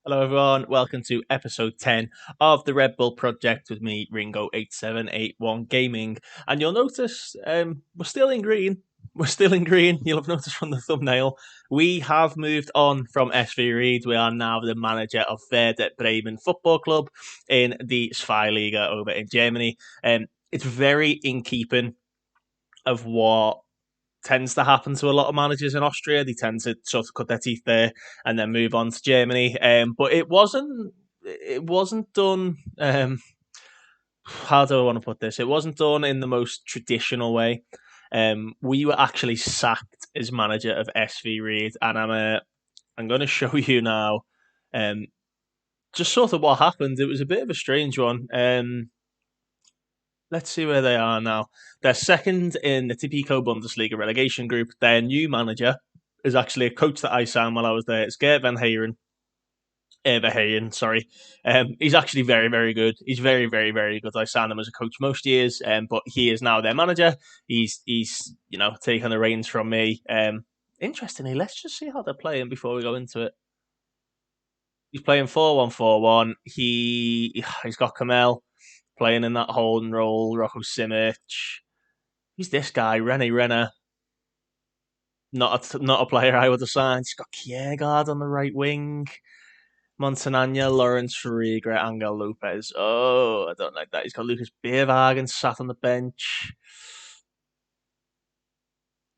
Hello, everyone. Welcome to episode 10 of the Red Bull Project with me, Ringo8781 Gaming. And you'll notice we're still in green. We're still in green. You'll have noticed from the thumbnail. We have moved on from SV Reed. We are now the manager of Werder Bremen Football Club in the SV Liga over in Germany. It's very in keeping of what tends to happen to a lot of managers in Austria. They tend to sort of cut their teeth there and then move on to Germany. But it wasn't done. How do I want to put this? It wasn't done in the most traditional way. We were actually sacked as manager of SV Reed, and I'm going to show you now. Just sort of what happened. It was a bit of a strange one. Let's see where they are now. They're second in the Tipico Bundesliga relegation group. Their new manager is actually a coach that I signed while I was there. It's Gert Van Heeren. Verheyen, sorry. He's actually very, very good. He's very, very, very good. I signed him as a coach most years, but he is now their manager. He's taken the reins from me. Interestingly, let's just see how they're playing before we go into it. He's playing 4-1-4-1. He's got Kamel playing in that holding role, Rocco Simic. Who's this guy? René Renner. Not a player I would have signed. He's got Kiergaard on the right wing. Montanagna, Lawrence Ferreira, Angel Lopez. Oh, I don't like that. He's got Lucas Beerwagen sat on the bench.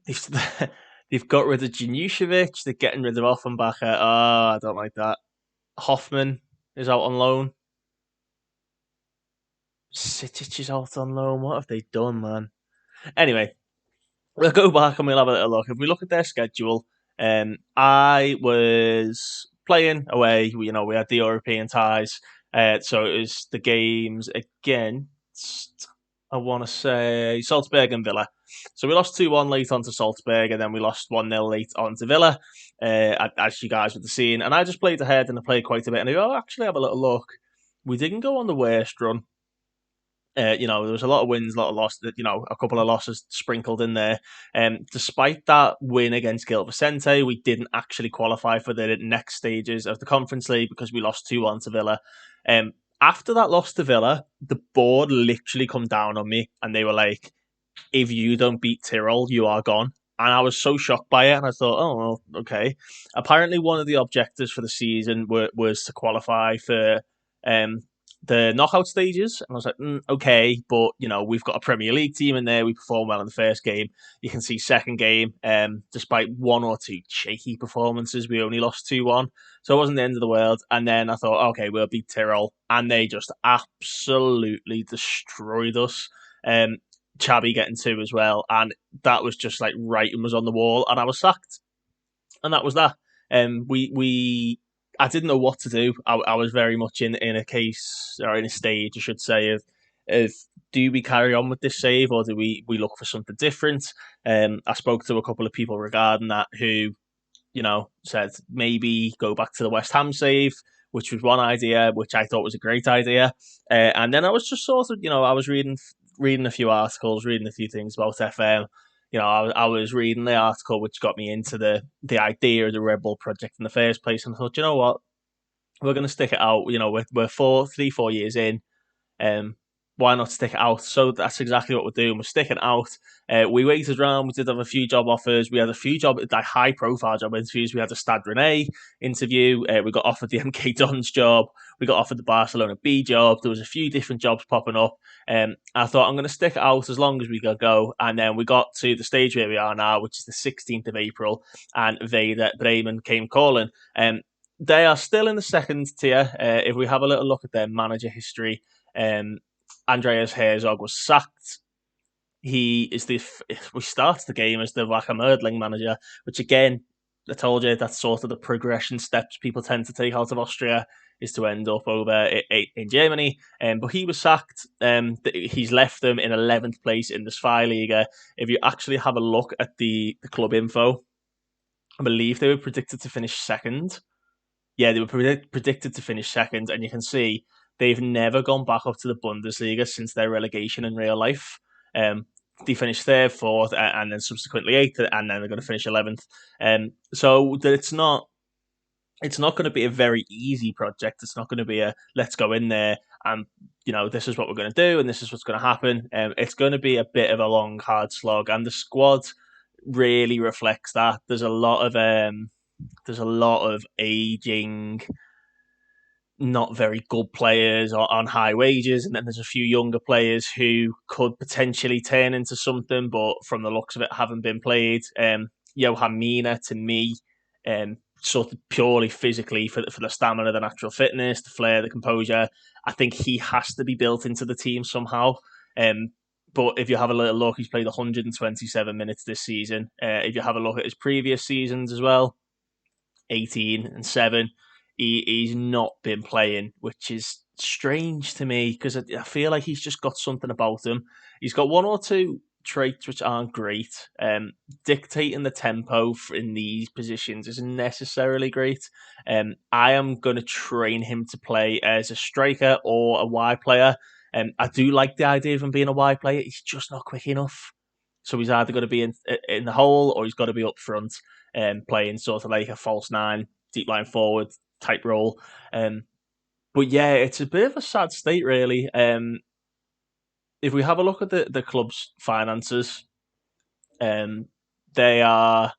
They've got rid of Janušević. They're getting rid of Offenbacher. Oh, I don't like that. Hoffman is out on loan. Sitic is out on loan. What have they done, man? Anyway, we'll go back and we'll have a little look. If we look at their schedule, I was playing away. We had the European ties, so it was the games against, I want to say, Salzburg and Villa. So we lost 2-1 late on to Salzburg, and then we lost 1-0 late on to Villa, as you guys would have seen. And I just played ahead, and I played quite a bit. And I go, actually, have a little look. We didn't go on the worst run. There was a lot of wins, a lot of losses, a couple of losses sprinkled in there. Despite that win against Gil Vicente, we didn't actually qualify for the next stages of the Conference League because we lost 2-1 to Villa. After that loss to Villa, the board literally come down on me and they were like, if you don't beat Tyrrell, you are gone. And I was so shocked by it, and I thought, oh, well, okay. Apparently, one of the objectives for the season was to qualify for the knockout stages. And I was like, okay, but, we've got a Premier League team in there. We performed well in the first game. You can see second game, despite one or two shaky performances, we only lost 2-1. So it wasn't the end of the world. And then I thought, okay, we'll beat Tyrrell. And they just absolutely destroyed us. Chabi getting two as well, and that was just like writing was on the wall, and I was sacked, and that was that. I didn't know what to do. I was very much in a case, or in a stage, I should say, of do we carry on with this save or do we look for something different? I spoke to a couple of people regarding that who, said maybe go back to the West Ham save, which was one idea, which I thought was a great idea. And then I was just sort of, I was reading a few articles, reading a few things about FM. I was reading the article which got me into the idea of the Red Bull project in the first place, and I thought, you know what, we're going to stick it out. We're 4 years in. Why not stick it out? So that's exactly what we're doing. We're sticking out. We waited around. We did have a few job offers. We had a few high-profile job interviews. We had a Stade Rennais interview. We got offered the MK Dons job. We got offered the Barcelona B job. There was a few different jobs popping up. I thought, I'm going to stick it out as long as we could go. And then we got to the stage where we are now, which is the 16th of April, and Werder Bremen came calling. They are still in the second tier. If we have a little look at their manager history, Andreas Herzog was sacked. We start the game as the Wacker Mödling manager, which again, I told you, that's sort of the progression steps people tend to take out of Austria, is to end up over in Germany. But he was sacked. He's left them in 11th place in the Zweiliga. If you actually have a look at the club info, I believe they were predicted to finish second. Yeah, they were predicted to finish second, and you can see they've never gone back up to the Bundesliga since their relegation in real life. They finished third, fourth, and then subsequently eighth, and then they're going to finish 11th. So it's not it's not going to be a very easy project. It's not going to be a let's go in there and this is what we're going to do and this is what's going to happen. It's going to be a bit of a long, hard slog, and the squad really reflects that. There's a lot of aging, not very good players on high wages, and then there's a few younger players who could potentially turn into something, but from the looks of it, haven't been played. Johan Mina, to me, sort of purely physically for the stamina, the natural fitness, the flair, the composure, I think he has to be built into the team somehow. But if you have a little look, he's played 127 minutes this season. If you have a look at his previous seasons as well, 18 and 7. He's not been playing, which is strange to me because I feel like he's just got something about him. He's got one or two traits which aren't great. Dictating the tempo in these positions isn't necessarily great. I am going to train him to play as a striker or a wide player. I do like the idea of him being a wide player. He's just not quick enough. So he's either got to be in the hole or he's got to be up front, playing sort of like a false nine, deep line forward type role. But yeah, it's a bit of a sad state, really. If we have a look at the club's finances, they are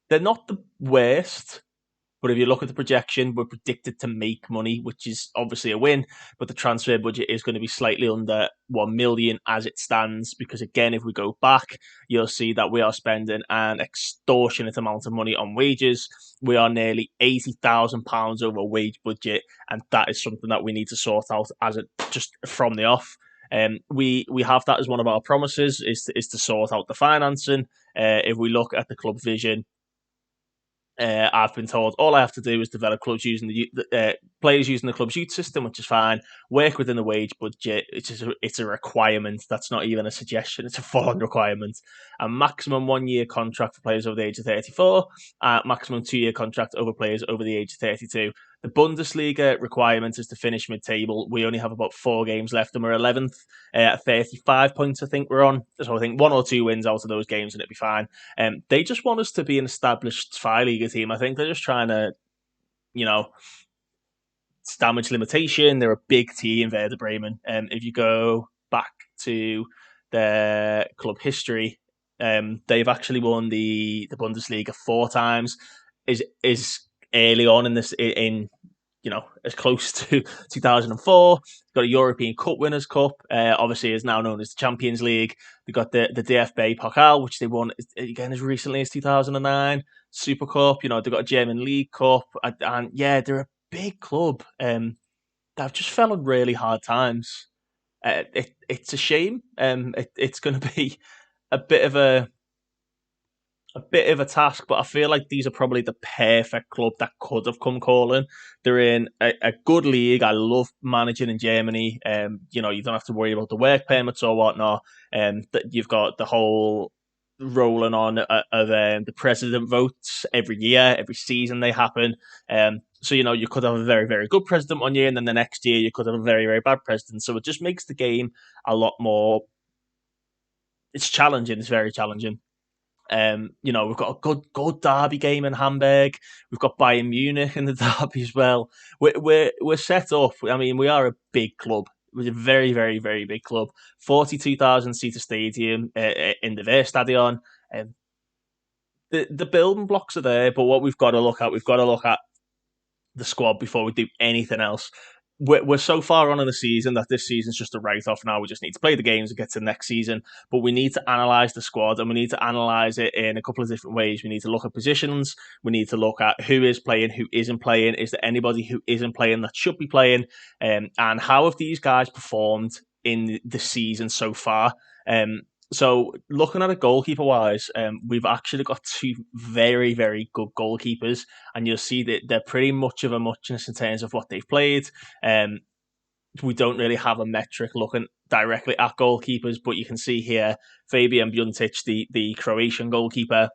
they're not the worst. But if you look at the projection, we're predicted to make money, which is obviously a win. But the transfer budget is going to be slightly under 1 million as it stands. Because again, if we go back, you'll see that we are spending an extortionate amount of money on wages. We are nearly £80,000 over wage budget. And that is something that we need to sort out just from the off. We have that as one of our promises is to sort out the financing. If we look at the club vision, I've been told all I have to do is develop clubs using the players using the club's youth system, which is fine. Work within the wage budget. It's a requirement. That's not even a suggestion. It's a full-on requirement. A maximum 1-year contract for players over the age of 34. Maximum 2-year contract over players over the age of 32. The Bundesliga requirement is to finish mid-table. We only have about 4 games left, and we're 11th at 35 points. I think we're on. So I think 1 or 2 wins out of those games, and it'll be fine. They just want us to be an established Zweiliga team. I think they're just trying to, it's damage limitation. They're a big team, Werder Bremen. If you go back to their club history, they've actually won the Bundesliga 4 times. Is early on in this as close to 2004. Got a European Cup Winners' Cup. Obviously, is now known as the Champions League. They got the DFB Pokal, which they won again as recently as 2009. Super Cup. They've got a German League Cup, and yeah, they're a big club. They've just fell on really hard times. It's a shame. It's going to be a bit of a task, but I feel like these are probably the perfect club that could have come calling. They're in a good league. I love managing in Germany. You don't have to worry about the work permits or whatnot. That you've got the whole rolling on of the president votes every year, every season they happen. So you could have a very, very good president one year, and then the next year you could have a very, very bad president. So it just makes the game a lot more. It's challenging. It's very challenging. We've got a good derby game in Hamburg. We've got Bayern Munich in the derby as well. We're set up. I mean, we are a big club. We're a very, very, very big club. 42,000 seater stadium in the Werder-Stadion. The building blocks are there, but what we've got to look at the squad before we do anything else. We're so far on in the season that this season's just a write-off now. We just need to play the games and get to the next season. But we need to analyse the squad, and we need to analyse it in a couple of different ways. We need to look at positions. We need to look at who is playing, who isn't playing. Is there anybody who isn't playing that should be playing? And how have these guys performed in the season so far? So looking at it goalkeeper-wise, we've actually got 2 very, very good goalkeepers, and you'll see that they're pretty much of a muchness in terms of what they've played. We don't really have a metric looking directly at goalkeepers, but you can see here, Fabian Bjuntic, the Croatian goalkeeper,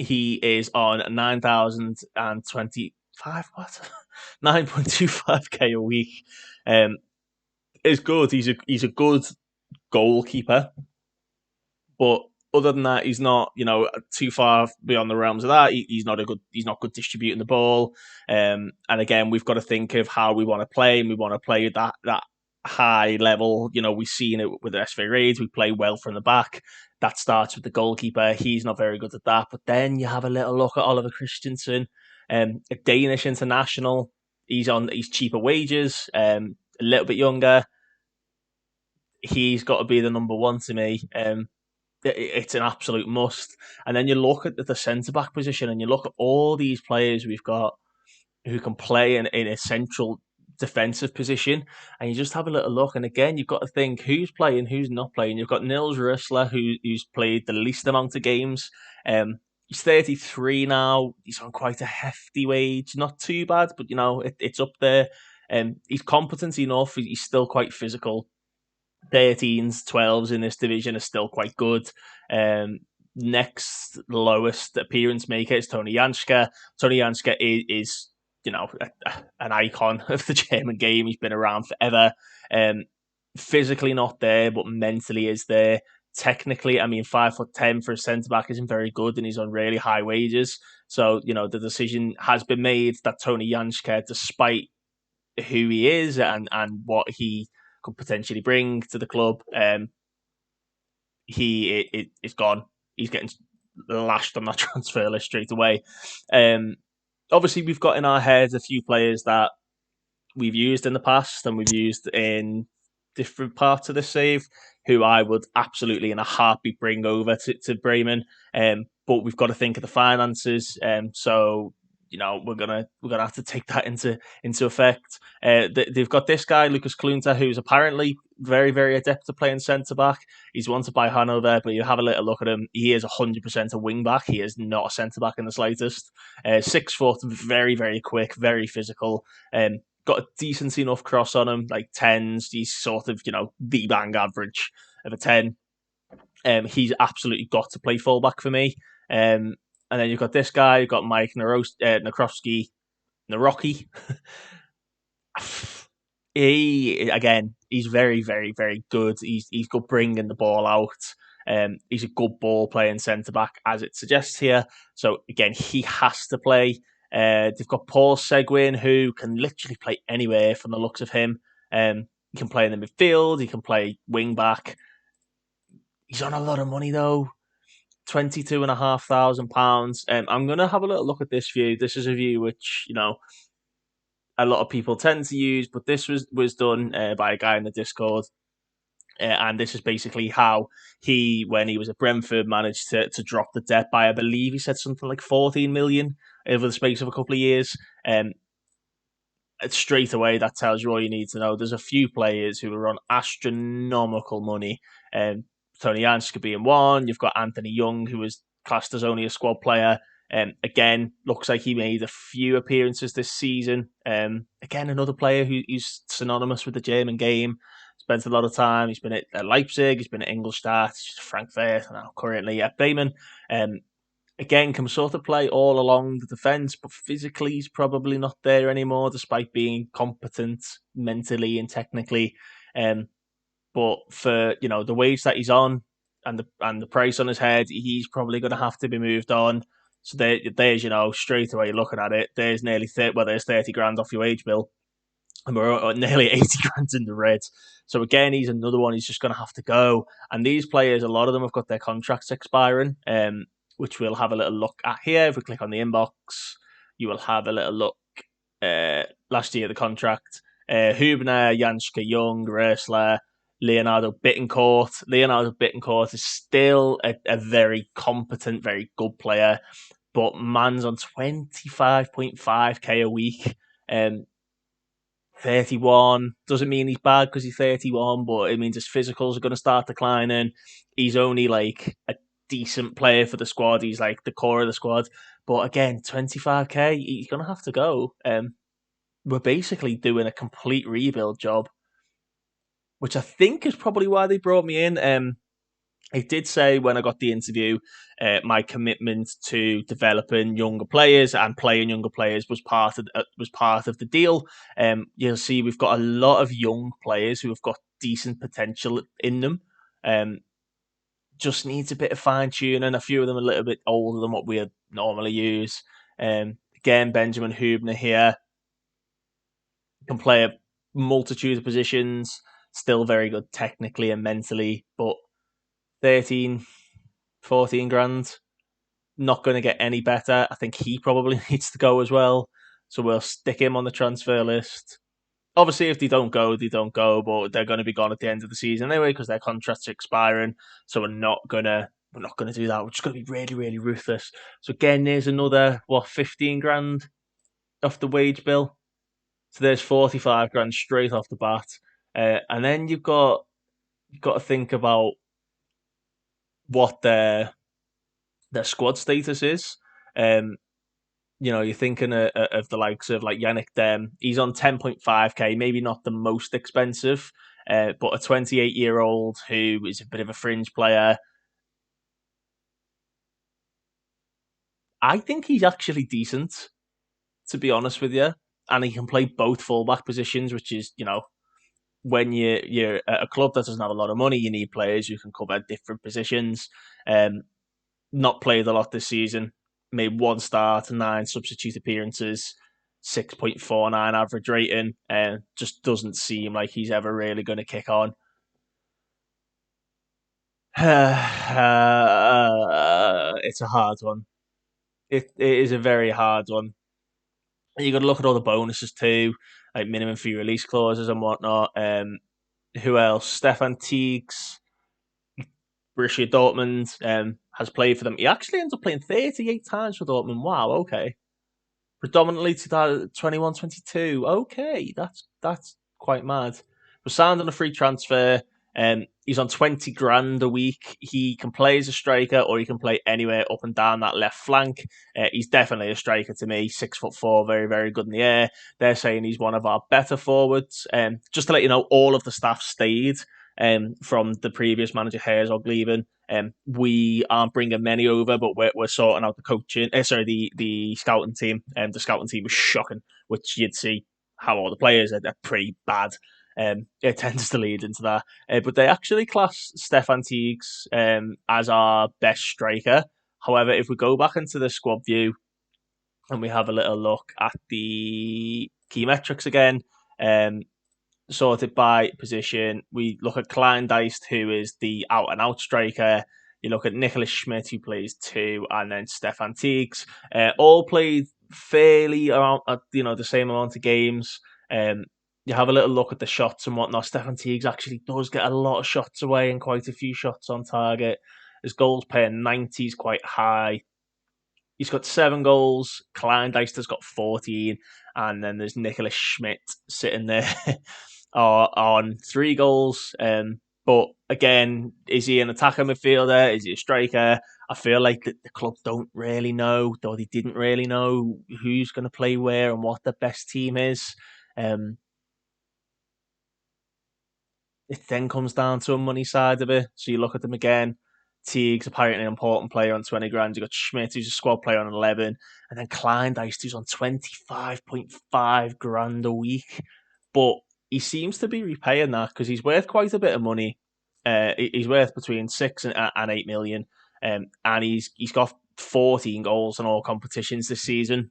he is on 9,025, what? 9.25k a week. Is good. He's a good goalkeeper. But other than that, he's not, too far beyond the realms of that. He's not good distributing the ball. And again, we've got to think of how we want to play, and we want to play that high level. We've seen it with the SV Raids. We play well from the back. That starts with the goalkeeper. He's not very good at that. But then you have a little look at Oliver Christensen, a Danish international. He's cheaper wages, a little bit younger. He's got to be the number one to me. It's an absolute must. And then you look at the centre back position, and you look at all these players we've got who can play in a central defensive position, and you just have a little look. And again, you've got to think who's playing, who's not playing. You've got Nils Rösler, who's played the least amount of games. He's 33 now. He's on quite a hefty wage. Not too bad, but it's up there. He's competent enough. He's still quite physical. 13s, 12s in this division are still quite good. Next lowest appearance maker is Tony Yanshka. Tony Yanshka is an icon of the German game. He's been around forever. Physically not there, but mentally is there. Technically, 5'10" for a centre back isn't very good, and he's on really high wages. So the decision has been made that Tony Yanshka, despite who he is and what he could potentially bring to the club, he is gone. He's getting lashed on that transfer list straight away. Obviously, we've got in our heads a few players that we've used in the past and we've used in different parts of the save, who I would absolutely in a heartbeat bring over to Bremen. But we've got to think of the finances. So we're gonna have to take that into effect. They've got this guy Lucas Klunter, who's apparently very, very adept at playing centre back. He's wanted by Hanover, but you have a little look at him. He is 100% a wing back. He is not a centre back in the slightest. 6 foot, very, very quick, very physical. Got a decent enough cross on him, like 10s. He's sort of the bang average of a 10. He's absolutely got to play fullback for me. And then you've got this guy. You've got Mike Narowski. He's very, very, very good. He's good bringing the ball out. He's a good ball playing centre back, as it suggests here. So again, he has to play. They've got Paul Seguin, who can literally play anywhere from the looks of him. He can play in the midfield. He can play wing back. He's on a lot of money though. £22,500. I'm going to have a little look at this view. This is a view which, a lot of people tend to use, but this was done by a guy in the Discord. And this is basically how he, when he was at Brentford, managed to drop the debt by, I believe he said something like 14 million over the space of a couple of years. Straight away, that tells you all you need to know. There's a few players who are on astronomical money. Tony Yanshka being one. You've got Anthony Young, who was classed as only a squad player. Again, looks like he made a few appearances this season. Again, another player who's synonymous with the German game. Spent a lot of time. He's been at Leipzig. He's been at Ingolstadt, Frankfurt, and now currently at Bremen. Again, can sort of play all along the defence, but physically he's probably not there anymore, despite being competent mentally and technically. But for the wage that he's on and the price on his head, he's probably going to have to be moved on. So there's straight away looking at it, there's nearly 30 grand off your wage bill, and we're nearly 80 grand in the red. So again, he's another one. He's just going to have to go. And these players, a lot of them have got their contracts expiring, which we'll have a little look at here. If we click on the inbox, you will have a little look. Last year, the contract. Hubner, Yanshka, Young, Rösler, Leonardo Bittencourt. Leonardo Bittencourt is still a very competent, very good player, but man's on 25.5k a week. 31 doesn't mean he's bad because he's 31, but it means his physicals are going to start declining. He's only like a decent player for the squad. He's like the core of the squad. But again, 25k, he's going to have to go. We're basically doing a complete rebuild job, which I think is probably why they brought me in. It did say when I got the interview, my commitment to developing younger players and playing younger players was part of the deal. You'll see we've got a lot of young players who have got decent potential in them. just needs a bit of fine tuning. A few of them a little bit older than what we normally use. Again, Benjamin Hubner here can play a multitude of positions. Still very good technically and mentally, but 13, 14 grand, not going to get any better. I think he probably needs to go as well. So we'll stick him on the transfer list. Obviously, if they don't go, they don't go, but they're going to be gone at the end of the season anyway because their contracts are expiring. So we're not gonna do that. We're just going to be really, really ruthless. So again, there's another 15 grand off the wage bill. So there's 45 grand straight off the bat, and then you've got to think about what their squad status is. You're thinking of the likes of like Yannick. He's on 10.5k, maybe not the most expensive, but a 28-year-old who is a bit of a fringe player. I think he's actually decent, to be honest with you, and he can play both fullback positions, which is when you're at a club that doesn't have a lot of money, you need players who can cover different positions. Not played a lot this season. Made one start, 9 substitute appearances, 6.49 average rating, and just doesn't seem like he's ever really going to kick on. It's a hard one. It is a very hard one. You got to look at all the bonuses too, like minimum fee release clauses and whatnot. Who else? Stefan Teagues, Borussia Dortmund, has played for them. He actually ends up playing 38 times for Dortmund. Wow, okay. Predominantly 2021-22. Okay, that's quite mad. Was signed on a free transfer. He's on 20 grand a week. He can play as a striker or he can play anywhere up and down that left flank. He's definitely a striker to me. 6'4", very, very good in the air. They're saying he's one of our better forwards. Just to let you know, all of the staff stayed from the previous manager Herzog leaving. We aren't bringing many over, but we're sorting out the coaching. The scouting team. The scouting team was shocking, which you'd see how all the players are pretty bad. It tends to lead into that. But they actually class Stefan Teagues as our best striker. However, if we go back into the squad view and we have a little look at the key metrics again, sorted by position, we look at Kleindienst, who is the out-and-out striker. You look at Nicholas Schmidt, who plays 2, and then Stefan Teagues. All played fairly around, the same amount of games. You have a little look at the shots and whatnot. Stefan Teagues actually does get a lot of shots away and quite a few shots on target. His goals per 90 is quite high. He's got 7 goals. Kleindienst has got 14. And then there's Nicholas Schmidt sitting there on 3 goals. But again, is he an attacker midfielder? Is he a striker? I feel like the club don't really know, or they didn't really know who's going to play where and what the best team is. It then comes down to a money side of it. So you look at them again. Teague's apparently an important player on 20 grand. You've got Schmidt, who's a squad player on 11. And then Kleindienst, who's on 25.5 grand a week. But he seems to be repaying that because he's worth quite a bit of money. He's worth between 6 and 8 million. And he's got 14 goals in all competitions this season.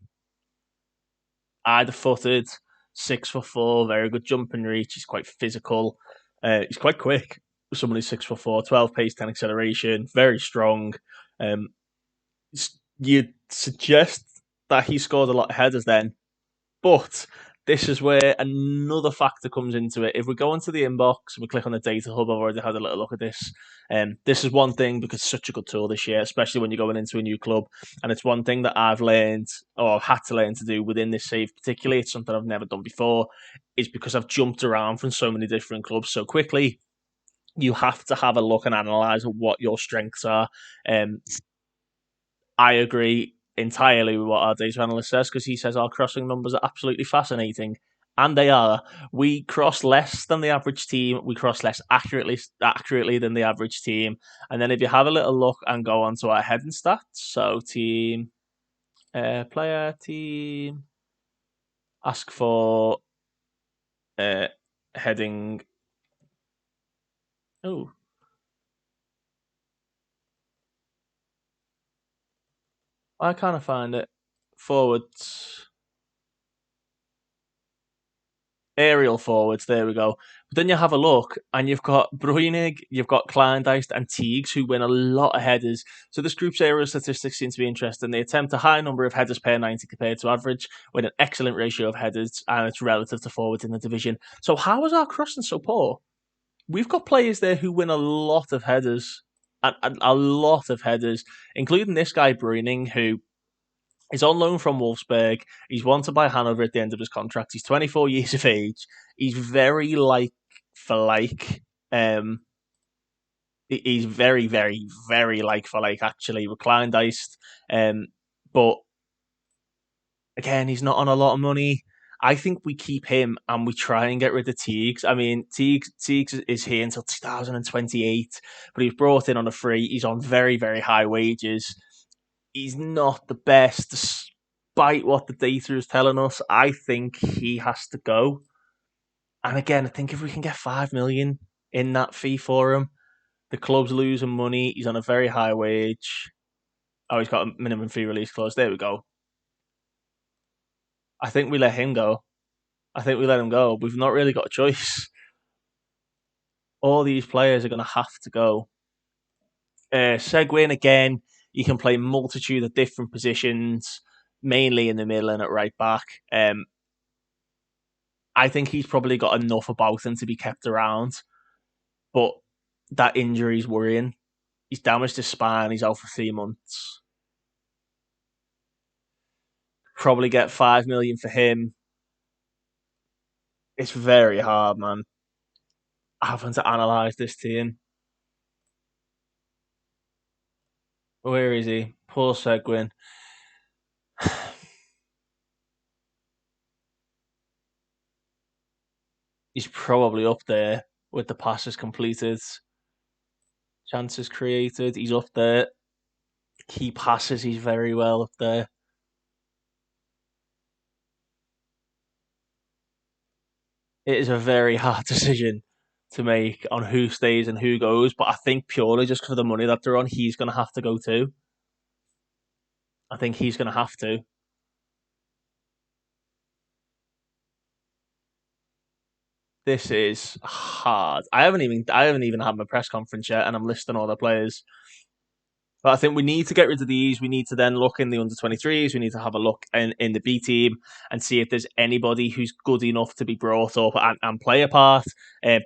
Either footed, 6'4", very good jump and reach. He's quite physical. He's quite quick. Somebody 6'4", 12 pace, 10 acceleration, very strong. You'd suggest that he scored a lot of headers then, but this is where another factor comes into it. If we go into the inbox, we click on the data hub. I've already had a little look at this. This is one thing because it's such a good tool this year, especially when you're going into a new club. And it's one thing that I've learned or had to learn to do within this save particularly. It's something I've never done before. Is because I've jumped around from so many different clubs so quickly. You have to have a look and analyse what your strengths are. I agree entirely with what our data analyst says because he says our crossing numbers are absolutely fascinating. And they are. We cross less than the average team. We cross less accurately than the average team. And then if you have a little look and go on to our heading stats, so team, player, team, ask for heading. Oh, I kind of find it. Forwards. Aerial forwards, there we go. But then you have a look, and you've got Bruinig, you've got Kleindeist, and Teagues, who win a lot of headers. So this group's aerial statistics seem to be interesting. They attempt a high number of headers per 90 compared to average, with an excellent ratio of headers, and it's relative to forwards in the division. So how is our crossing so poor? We've got players there who win a lot of headers, and a lot of headers, including this guy Bruining, who he's on loan from Wolfsburg. He's wanted by Hanover at the end of his contract. He's 24 years of age. He's very like for like. Um, he's very, very, very like for like actually with Kleindeist. But again, he's not on a lot of money. I think we keep him and we try and get rid of Teagues. I mean, Teagues is here until 2028, but he was brought in on a free. He's on very, very high wages. He's not the best, despite what the data is telling us. I think he has to go. And again, I think if we can get 5 million in that fee for him, the club's losing money. He's on a very high wage. Oh, he's got a minimum fee release clause. There we go. I think we let him go. I think we let him go. We've not really got a choice. All these players are going to have to go. Seguin, again, you can play multitude of different positions, mainly in the middle and at right back. I think he's probably got enough about him to be kept around, but that injury's worrying. He's damaged his spine. He's out for 3 months. Probably get 5 million for him. It's very hard, man. Having to analyse this team. Where is he? Poor Seguin. He's probably up there with the passes completed, chances created. He's up there. Key passes, he's very well up there. It is a very hard decision to make on who stays and who goes, but I think purely just because of the money that they're on, he's going to have to go too. I think he's going to have to. This is hard. I haven't even had my press conference yet, and I'm listing all the players. But I think we need to get rid of these. We need to then look in the under 23s. We need to have a look in the B team and see if there's anybody who's good enough to be brought up and play a part.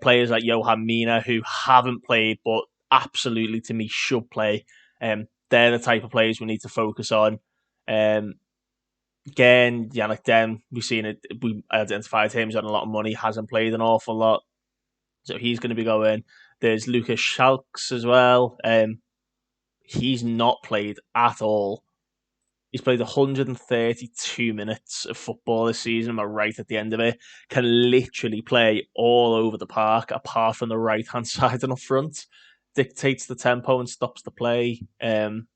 Players like Johan Mina who haven't played but absolutely to me should play. They're the type of players we need to focus on. Again, Yannick Den, we've seen it. We identified him. He's had a lot of money, hasn't played an awful lot. So he's going to be going. There's Lucas Schalks as well. He's not played at all. He's played 132 minutes of football this season. Am I right at the end of it? Can literally play all over the park, apart from the right hand side and up front. Dictates the tempo and stops the play. Came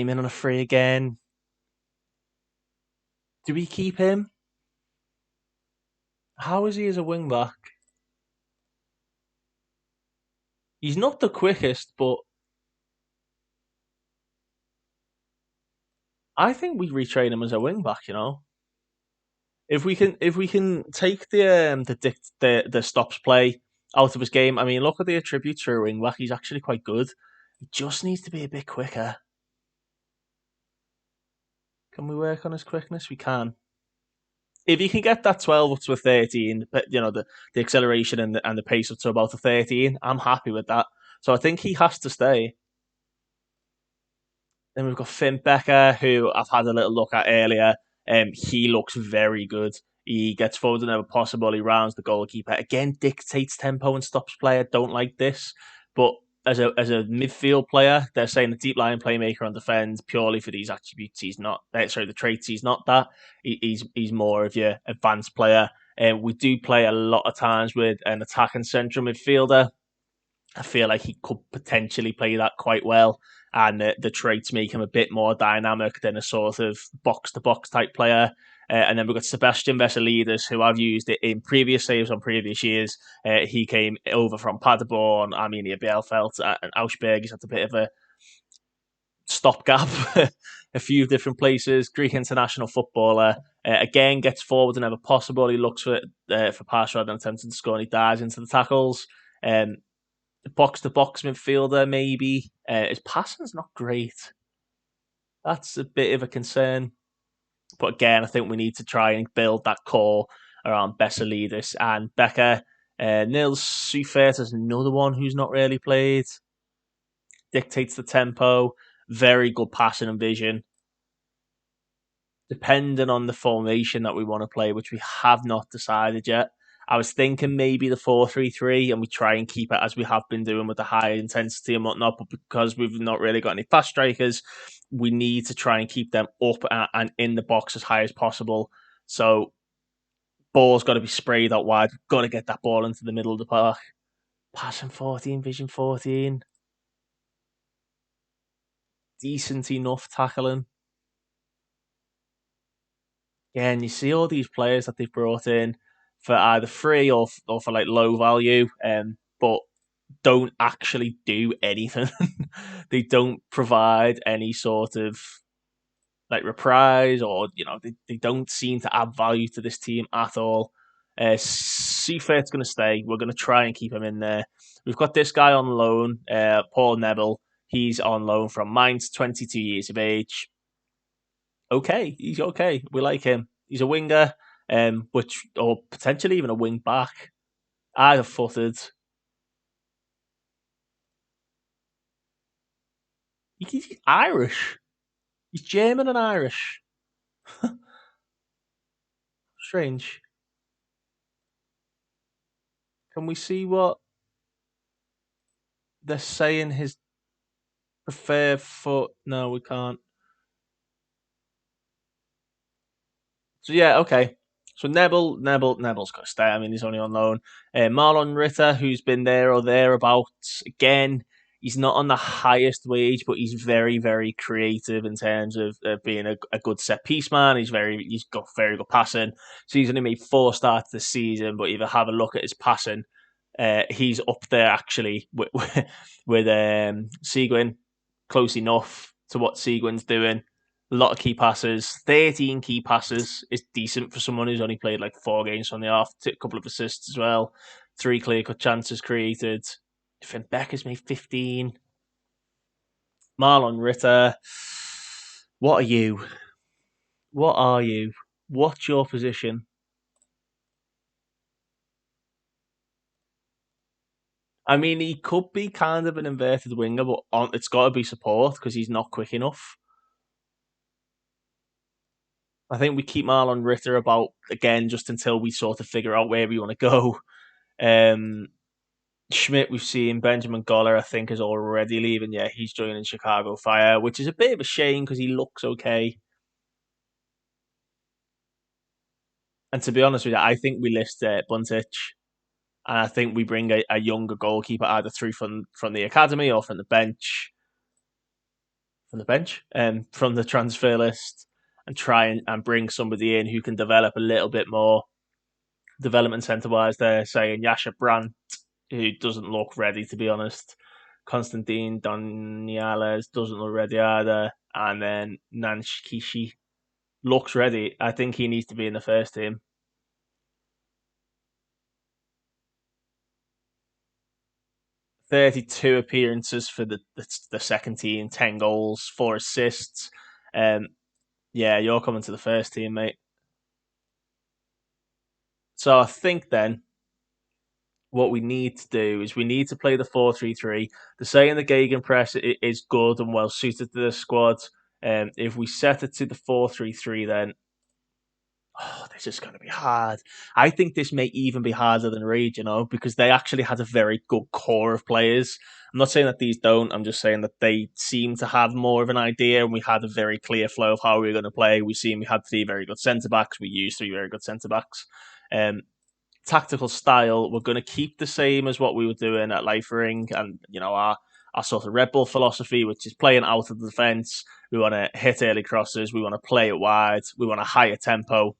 in on a free again. Do we keep him? How is he as a wing back? He's not the quickest, but I think we retrain him as a wing back. You know, if we can take the stops play out of his game. I mean, look at the attributes for a wing back. He's actually quite good. He just needs to be a bit quicker. Can we work on his quickness? We can. If he can get that 12 up to a 13, but the acceleration and the pace up to about a 13, I'm happy with that. So I think he has to stay. Then we've got Finn Becker, who I've had a little look at earlier. He looks very good. He gets forward whenever possible. He rounds the goalkeeper. Again, dictates tempo and stops play. I don't like this. But as a midfield player, they're saying a deep line playmaker on defence purely for these attributes. He's not. The traits. He's not that. He's more of your advanced player. We do play a lot of times with an attacking central midfielder. I feel like he could potentially play that quite well, and the traits make him a bit more dynamic than a sort of box to box type player. And then we've got Sebastian Veselides, who I've used it in previous saves on previous years. He came over from Paderborn, Arminia Bielefeld, and Augsburg. He's had a bit of a stopgap, a few different places. Greek international footballer. Again, gets forward whenever possible. He looks for pass rather than attempting to score, and he dives into the tackles. Box-to-box midfielder, maybe. His passing's not great. That's a bit of a concern. But again, I think we need to try and build that core around Besselidis and Becker. Nils Sufert is another one who's not really played. Dictates the tempo. Very good passing and vision. Depending on the formation that we want to play, which we have not decided yet. I was thinking maybe the 4-3-3 and we try and keep it as we have been doing with the high intensity and whatnot, but because we've not really got any fast strikers, we need to try and keep them up and in the box as high as possible. So ball's got to be sprayed out wide. We've got to get that ball into the middle of the park. Passing 14, vision 14. Decent enough tackling. Yeah, and you see all these players that they've brought in for either free or for like low value, but don't actually do anything. They don't provide any sort of like reprise, or they don't seem to add value to this team at all. Seifert's going to stay. We're going to try and keep him in there. We've got this guy on loan, Paul Neville. He's on loan from Mainz, 22 years of age. Okay, he's okay. We like him. He's a winger, or potentially even a wing back. Either footed. He's Irish. He's German and Irish. Strange. Can we see what they're saying his preferred foot? No, we can't. So yeah, okay. So Neville's got to stay. I mean, he's only on loan. Marlon Ritter, who's been there or thereabouts. Again, he's not on the highest wage, but he's very, very creative in terms of being a good set piece man. He's got very good passing. So he's only made 4 starts this season, but if you have a look at his passing, he's up there actually with Seguin, close enough to what Seguin's doing. A lot of key passes. 13 key passes is decent for someone who's only played like 4 games on the off. A couple of assists as well. 3 clear-cut chances created. I think Becker's made 15. Marlon Ritter. What are you? What are you? What's your position? I mean, he could be kind of an inverted winger, but it's got to be support because he's not quick enough. I think we keep Marlon Ritter about, again, just until we sort of figure out where we want to go. Schmidt, we've seen. Benjamin Goller, I think, is already leaving. Yeah, he's joining Chicago Fire, which is a bit of a shame because he looks okay. And to be honest with you, I think we list Buntich, and I think we bring a younger goalkeeper either through from the academy or from the bench, from the transfer list, and try and bring somebody in who can develop a little bit more development centre wise. They're saying Yasha Brandt, who doesn't look ready, to be honest. Constantine Doniales doesn't look ready either. And then Nanskishi looks ready. I think he needs to be in the first team. 32 appearances for the second team, 10 goals, 4 assists. Yeah, you're coming to the first team, mate. So I think then what we need to do is we need to play the 4-3-3. The saying the Gegenpress is good and well suited to this squad. If we set it to the 4-3-3, then this is going to be hard. I think this may even be harder than Reed, because they actually had a very good core of players. I'm not saying that these don't. I'm just saying that they seem to have more of an idea, and we had a very clear flow of how we were going to play. We had 3 very good centre backs. We used 3 very good centre backs. Tactical style, we're going to keep the same as what we were doing at Leifering, and our our sort of Red Bull philosophy, which is playing out of the defence. We want to hit early crosses. We want to play it wide. We want a higher tempo.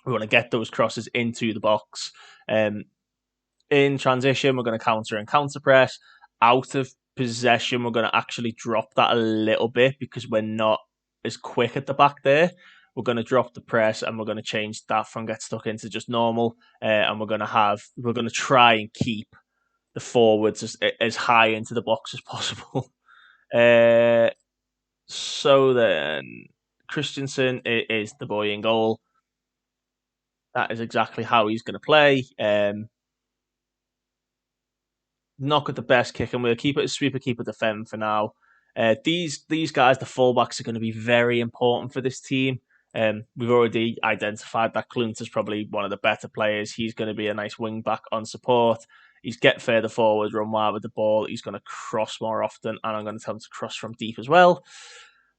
We want to get those crosses into the box. In transition, we're going to counter and counter press. Out of possession, we're going to actually drop that a little bit because we're not as quick at the back there. We're going to drop the press and we're going to change that from get stuck into just normal. And we're going to try and keep the forwards as high into the box as possible. So then, Christensen is the boy in goal. That is exactly how he's going to play. Not got the best kick, and we'll keep it as sweeper, keeper, defend for now. These guys, the fullbacks, are going to be very important for this team. We've already identified that Klunt is probably one of the better players. He's going to be a nice wing back on support. He's get further forward, run wide with the ball. He's going to cross more often, and I'm going to tell him to cross from deep as well.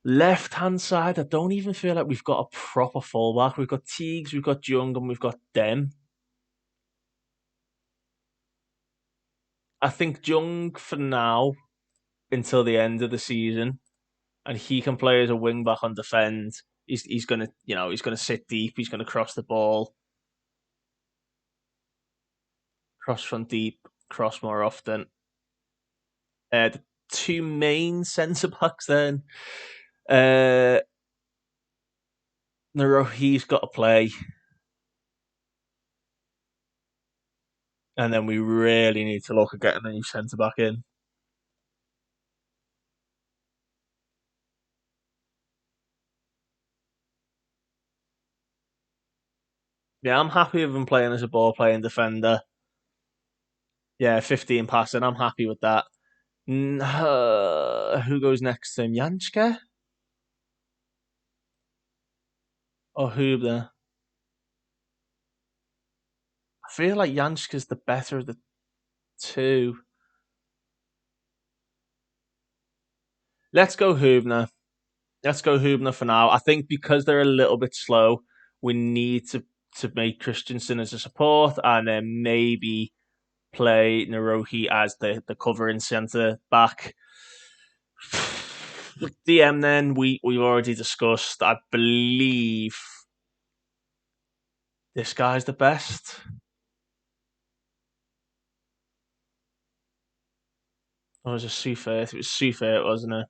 Left hand side, I don't even feel like we've got a proper fullback. We've got Teagues, we've got Young, and we've got Dem. I think Jung for now until the end of the season, and he can play as a wing back on defend. He's gonna sit deep. He's gonna cross the ball, cross from deep, cross more often. The two main centre backs then. Narohi's got to play, and then we really need to look at getting a new centre back in. Yeah, I'm happy with him playing as a ball playing defender. Yeah, 15 passing. I'm happy with that. Who goes next to him? Yanshka? Or Hubner? I feel like Yanshka's the better of the two. Let's go Hubner. Let's go Hubner for now. I think because they're a little bit slow, we need to make Christensen as a support and then maybe play Narohi as the covering centre back. DM then, we've already discussed. I believe this guy's the best. Or was it Sufert? It was Sufert, wasn't it?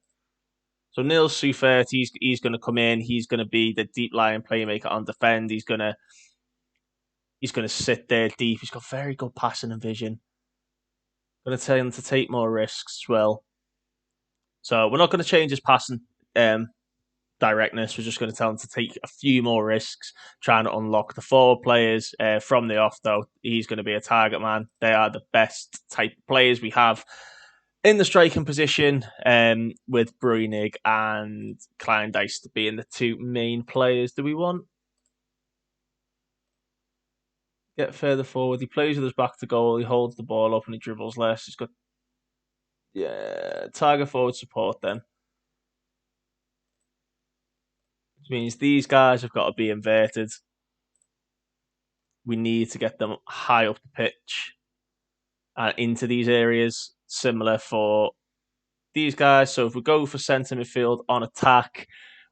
So Nils Sufert, he's going to come in. He's going to be the deep lying playmaker on defend. He's going to sit there deep. He's got very good passing and vision. Going to tell him to take more risks as well. So we're not going to change his passing directness. We're just going to tell him to take a few more risks, trying to unlock the forward players. From the off, though, he's going to be a target man. They are the best type of players we have in the striking position, with Bruinig and Kleindice to being the two main players. Do we want get further forward? He plays with his back to goal. He holds the ball up and he dribbles less. He's got target forward support then. Which means these guys have got to be inverted. We need to get them high up the pitch and into these areas, similar for these guys. So if we go for centre midfield on attack,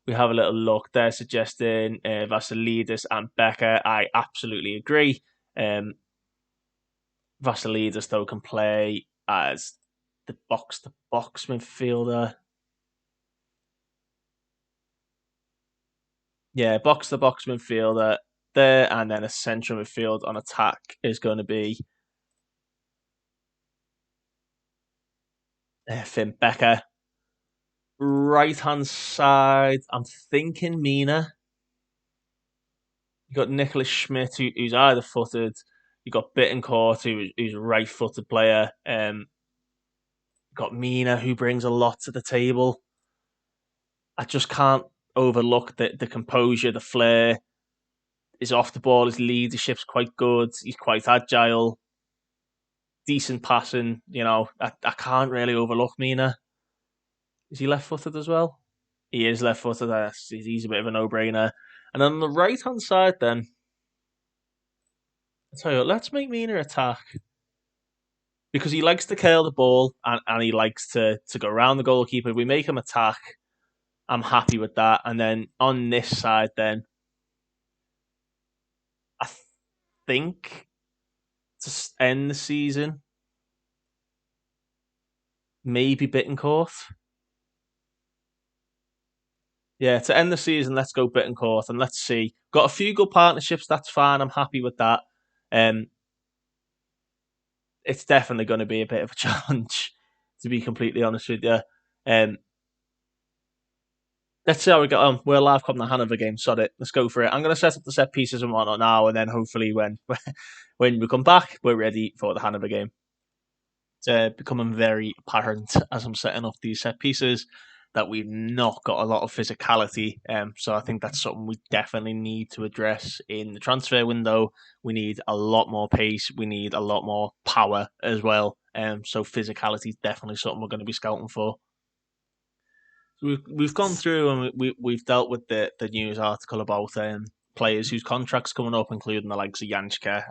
we have a little look. They're suggesting Vasilidis and Becker. I absolutely agree. Vasilidis, though, can play as the box-to-box midfielder. Yeah, box-to-box midfielder there, and then a central midfield on attack is going to be Finn Becker. Right-hand side, I'm thinking Mina. You got Nicholas Schmidt, who's either footed. You got Bittencourt, who's a right-footed player. Got Mina, who brings a lot to the table. I just can't overlook the composure, the flair. His off the ball, his leadership's quite good. He's quite agile, decent passing. I can't really overlook Mina. Is he left-footed as well? He is left-footed. He's a bit of a no-brainer. And on the right-hand side, then, I tell you what, let's make Mina attack. because he likes to curl the ball and he likes to go around the goalkeeper. If we make him attack, I'm happy with that. And then on this side, then I think to end the season, maybe Bittencourt. Yeah, to end the season, let's go Bittencourt and let's see. Got a few good partnerships. That's fine. I'm happy with that. Um, it's definitely going to be a bit of a challenge, to be completely honest with you. Um, let's see how we get on. We're live come the Hanover game. Sod it. Let's go for it. I'm going to set up the set pieces and whatnot now, and then hopefully when when we come back, we're ready for the Hanover game. It's becoming very apparent as I'm setting up these set pieces that we've not got a lot of physicality. So I think that's something we definitely need to address in the transfer window. We need a lot more pace. We need a lot more power as well. So physicality is definitely something we're going to be scouting for. We've gone through and we've dealt with the news article about players whose contracts coming up, including the likes of Yanshka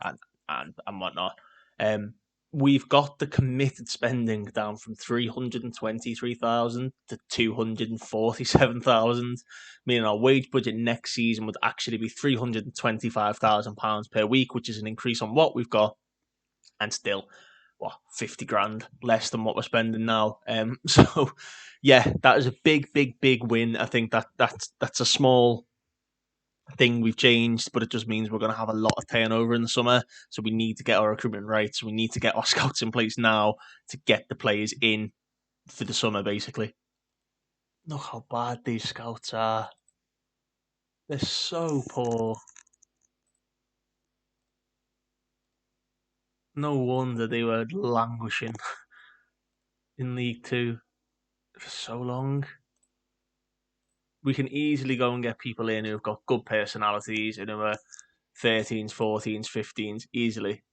and whatnot. Um, we've got the committed spending down from 323,000 to 247,000, meaning our wage budget next season would actually be £325,000 per week, which is an increase on what we've got, and still, 50 grand less than what we're spending now. So yeah, that is a big, big, big win. I think that's a small thing we've changed, but it just means we're going to have a lot of turnover in the summer. So we need to get our recruitment right. So we need to get our scouts in place now to get the players in for the summer, basically. Look how bad these scouts are. They're so poor. No wonder they were languishing in League Two for so long. We can easily go and get people in who've got good personalities and who are 13s, 14s, 15s easily.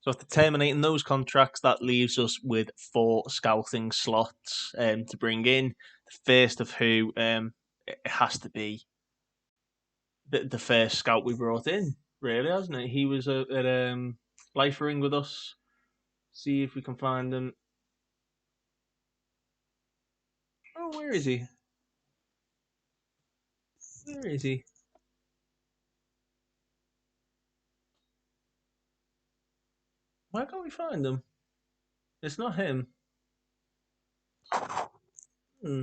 So after terminating those contracts, that leaves us with 4 scouting slots to bring in. The first of who it has to be the first scout we brought in, really, hasn't it? He was at Leifering with us. See if we can find him. Oh, where is he? Where is he? Why can't we find him? It's not him. Hmm.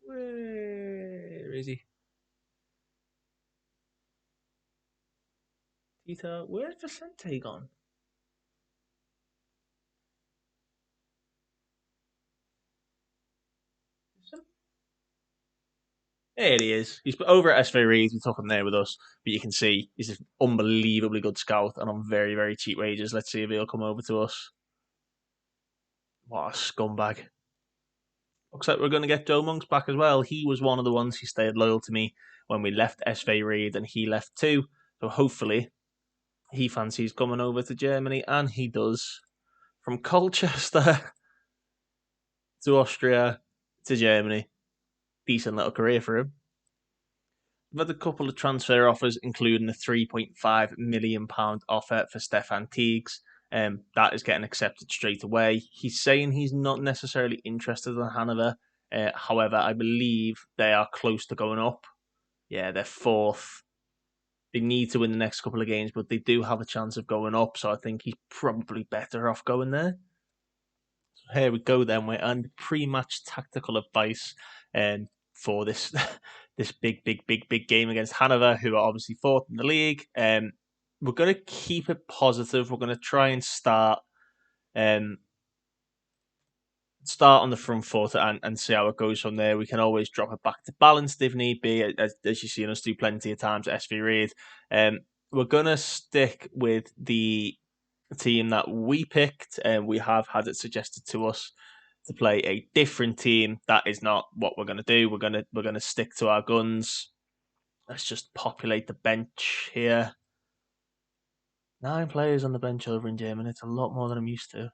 Where is he? Tito, where's Vicente gone? There he is. He's over at SV Reed. We took him there with us, but you can see he's an unbelievably good scout and on very, very cheap wages. Let's see if he'll come over to us. What a scumbag. Looks like we're going to get Joe Monks back as well. He was one of the ones who stayed loyal to me when we left SV Reed, and he left too. So hopefully he fancies coming over to Germany, and he does. From Colchester to Austria to Germany. Decent little career for him. We've had a couple of transfer offers, including a £3.5 million offer for Stefan Teagues. That is getting accepted straight away. He's saying he's not necessarily interested in Hanover. However, I believe they are close to going up. Yeah, they're 4th. They need to win the next couple of games, but they do have a chance of going up. So I think he's probably better off going there. So here we go then. We're on pre-match tactical advice for this this big, big, big, big game against Hanover, who are obviously 4th in the league. We're going to keep it positive. We're going to try and um, start on the front foot and see how it goes from there. We can always drop it back to balanced if need be, as you've seen us do plenty of times at SV Reed. We're going to stick with the team that we picked, and we have had it suggested to us to play a different team. That is not what we're going to do. We're going to stick to our guns. Let's just populate the bench here. 9 players on the bench over in Germany. It's a lot more than I'm used to.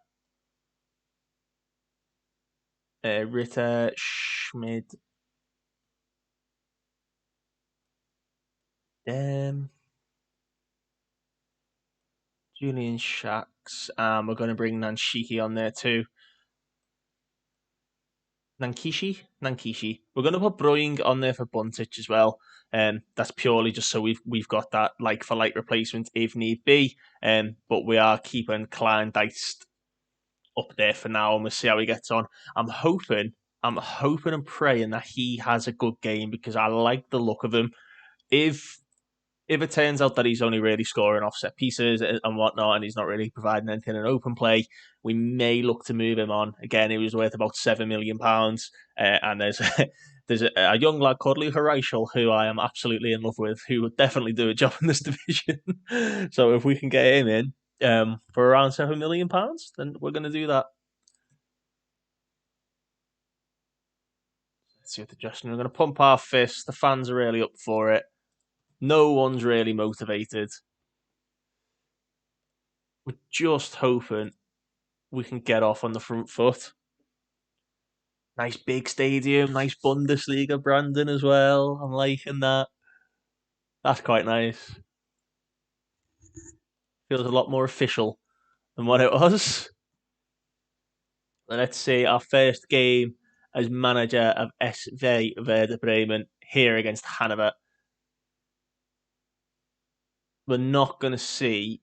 Ritter, Schmid, Julian Shacks. We're going to bring Nanshiki on there too. Nankishi. We're going to put Broing on there for Buntic as well. That's purely just so we've got that like for like replacement if need be. But we are keeping Klein Deist up there for now, and we'll see how he gets on. I'm hoping and praying that he has a good game because I like the look of him. If it turns out that he's only really scoring offset pieces and whatnot, and he's not really providing anything in open play, we may look to move him on. Again, he was worth about £7 million, and there's a young lad called Lou Reichel who I am absolutely in love with, who would definitely do a job in this division. So if we can get him in for around £7 million, then we're going to do that. Let's see what the Justin. We're going to pump our fist. The fans are really up for it. No one's really motivated. We're just hoping we can get off on the front foot. Nice big stadium, nice Bundesliga branding as well. I'm liking that. That's quite nice. Feels a lot more official than what it was. Let's see our first game as manager of SV Werder Bremen here against Hanover. We're not going to see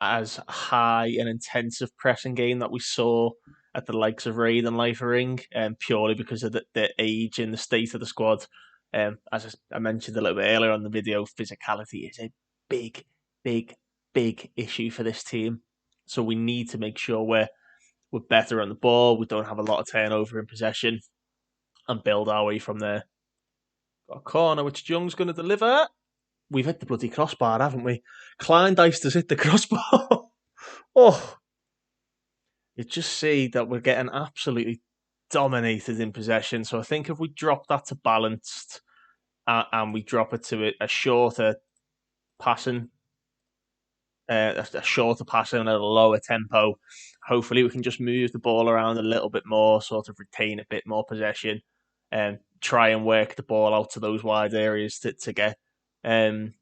as high and intensive pressing game that we saw at the likes of Raid and Leifering, purely because of the age and the state of the squad. As I mentioned a little bit earlier on the video, physicality is a big, big, big issue for this team. So we need to make sure we're better on the ball, we don't have a lot of turnover in possession, and build our way from there. Got a corner which Jung's going to deliver. We've hit the bloody crossbar, haven't we? Klein Deist has hit the crossbar. Oh, you just see that we're getting absolutely dominated in possession. So I think if we drop that to balanced and we drop it to a shorter passing, a shorter passing at a lower tempo, hopefully we can just move the ball around a little bit more, sort of retain a bit more possession, and try and work the ball out to those wide areas to get Klein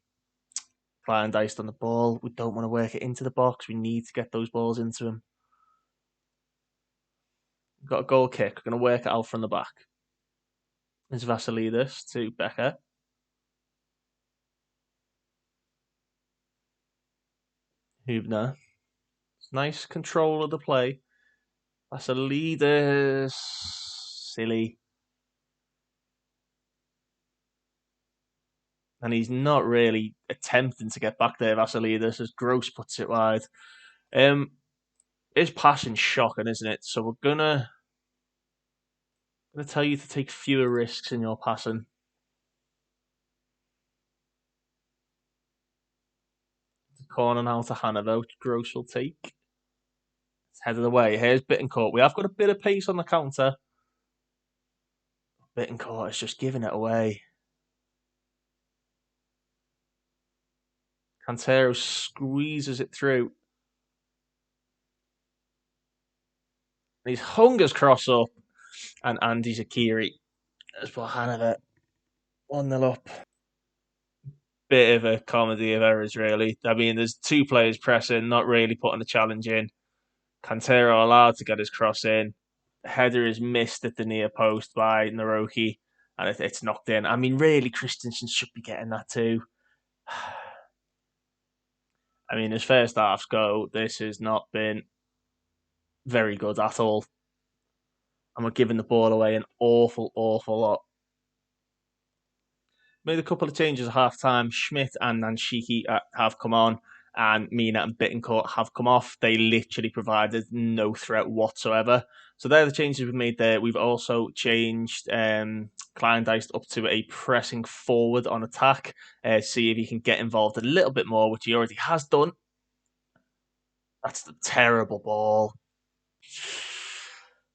Deist on the ball. We don't want to work it into the box. We need to get those balls into him. We've got a goal kick. We're going to work it out from the back. There's Vasilidis to Becker. Hubner. It's nice control of the play. Vasilidis. Silly. And he's not really attempting to get back there, Vasilidis, as Gross puts it wide. His passing's shocking, isn't it? So we're gonna tell you to take fewer risks in your passing. The corner now to Hanover, which Gross will take. It's headed away. Here's Bittencourt. We have got a bit of pace on the counter. Bittencourt is just giving it away. Cantero squeezes it through. He's hung his cross up, and Andy Zakiri has put Hanover 1-0 up. Bit of a comedy of errors, really. I mean, there's two players pressing, not really putting the challenge in. Cantero allowed to get his cross in. The header is missed at the near post by Naroki, and it's knocked in. I mean, really, Christensen should be getting that too. I mean, as first halves go, this has not been very good at all. And we're giving the ball away an awful, awful lot. Made a couple of changes at half time. Schmidt and Nanshiki have come on, and Mina and Bittencourt have come off. They literally provided no threat whatsoever. So they're the changes we've made there. We've also changed Klein Deist up to a pressing forward on attack. See if he can get involved a little bit more, which he already has done. That's the terrible ball.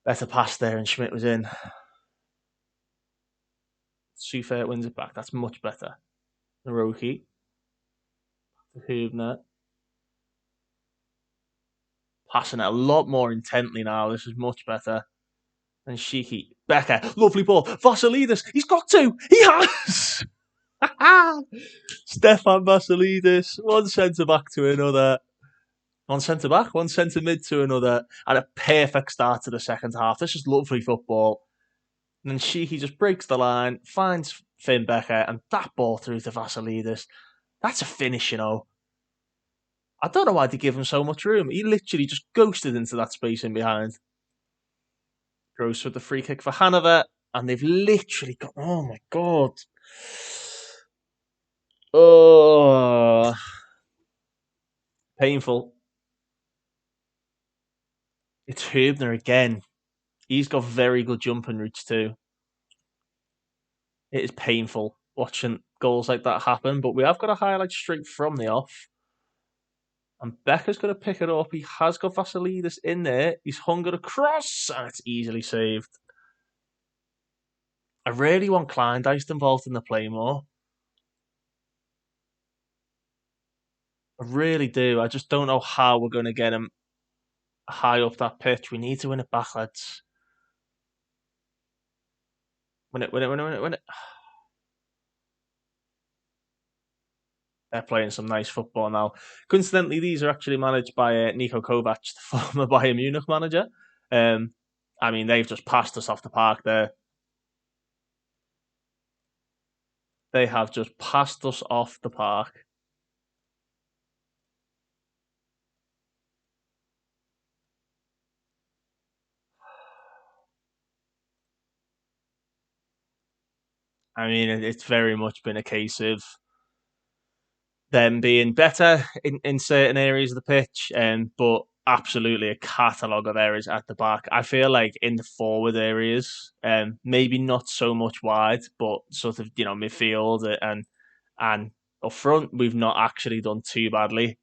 Better pass there, and Schmidt was in. Sufert wins it back. That's much better. Naroki. Hubner. Passing it a lot more intently now. This is much better. And Shiki. Becker. Lovely ball. Vasilidis. He's got to. He has. Stefan Vasilidis. One centre back to another. One centre back, one centre mid to another, and a perfect start to the second half. This is lovely football. And then Sheehy just breaks the line, finds Finn Becker, and that ball through to Vasilidis. That's a finish, you know. I don't know why they give him so much room. He literally just ghosted into that space in behind. Goes for the free kick for Hanover, and they've literally got. Oh my god. Oh, painful. It's Hübner again. He's got very good jumping routes too. It is painful watching goals like that happen, but we have got a highlight straight from the off. And Becker's going to pick it up. He has got Vasilidis in there. He's hung it across, and it's easily saved. I really want Kleindienst involved in the play more. I really do. I just don't know how we're going to get him high up that pitch. We need to win it back, lads. Win it, win it, win it, win it, win it. They're playing some nice football now. Coincidentally, these are actually managed by Niko Kovac, the former Bayern Munich manager. I mean, they've just passed us off the park there. They have just passed us off the park. I mean, it's very much been a case of them being better in certain areas of the pitch, but absolutely a catalogue of errors at the back. I feel like in the forward areas, maybe not so much wide, but sort of midfield and up front, we've not actually done too badly.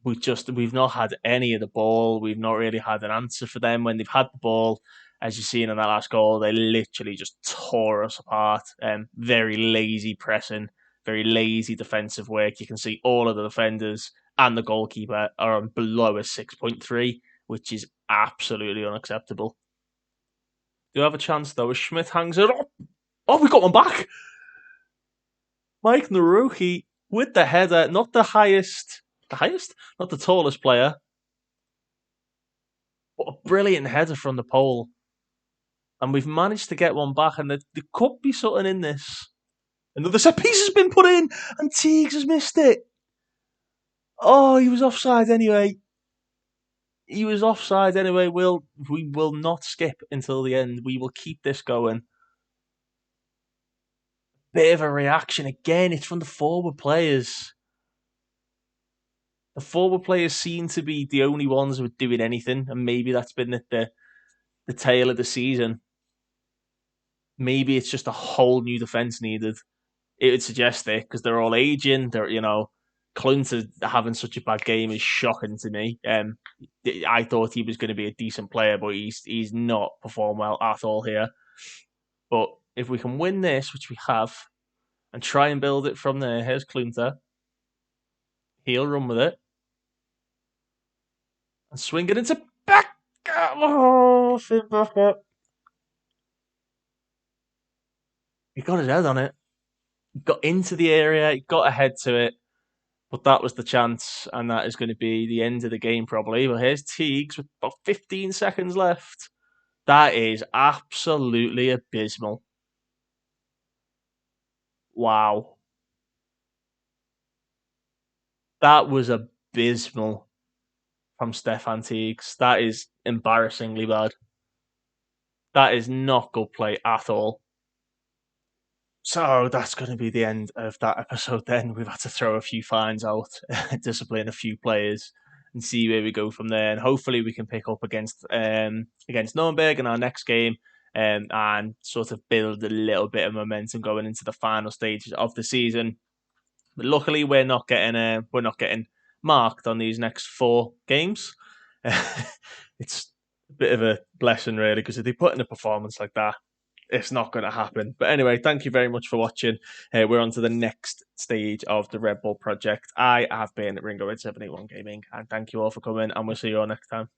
We've not had any of the ball. We've not really had an answer for them when they've had the ball. As you've seen in that last goal, they literally just tore us apart. Very lazy pressing, very lazy defensive work. You can see all of the defenders and the goalkeeper are on below a 6.3, which is absolutely unacceptable. Do you have a chance though? As Schmidt hangs it up. Oh, we got one back. Mike Naruki with the header, not the highest, not the tallest player, but a brilliant header from the pole. And we've managed to get one back, and there could be something in this. Another set piece has been put in, and Teagues has missed it. Oh, he was offside anyway. He was offside anyway. We will not skip until the end. We will keep this going. Bit of a reaction again. It's from the forward players. The forward players seem to be the only ones who are doing anything, and maybe that's been the tail of the season. Maybe it's just a whole new defense needed. It would suggest it because they're all aging. They're Clunter having such a bad game is shocking to me. I thought he was going to be a decent player, but he's not performed well at all here. But if we can win this, which we have, and try and build it from there, here's Clunter. He'll run with it and swing it into back. Oh, Becker. He got his head on it. He got into the area. He got ahead to it. But that was the chance, and that is going to be the end of the game probably. But here's Teagues with about 15 seconds left. That is absolutely abysmal. Wow. That was abysmal from Stefan Teagues. That is embarrassingly bad. That is not good play at all. So that's going to be the end of that episode then. We've had to throw a few fines out, discipline a few players, and see where we go from there. And hopefully we can pick up against Nuremberg in our next game, and sort of build a little bit of momentum going into the final stages of the season. But luckily we're not getting marked on these next 4 games. It's a bit of a blessing really, because if they put in a performance like that, it's not going to happen. But anyway, thank you very much for watching. We're on to the next stage of the Red Bull project. I have been Ringo at 781 Gaming, and thank you all for coming, and we'll see you all next time.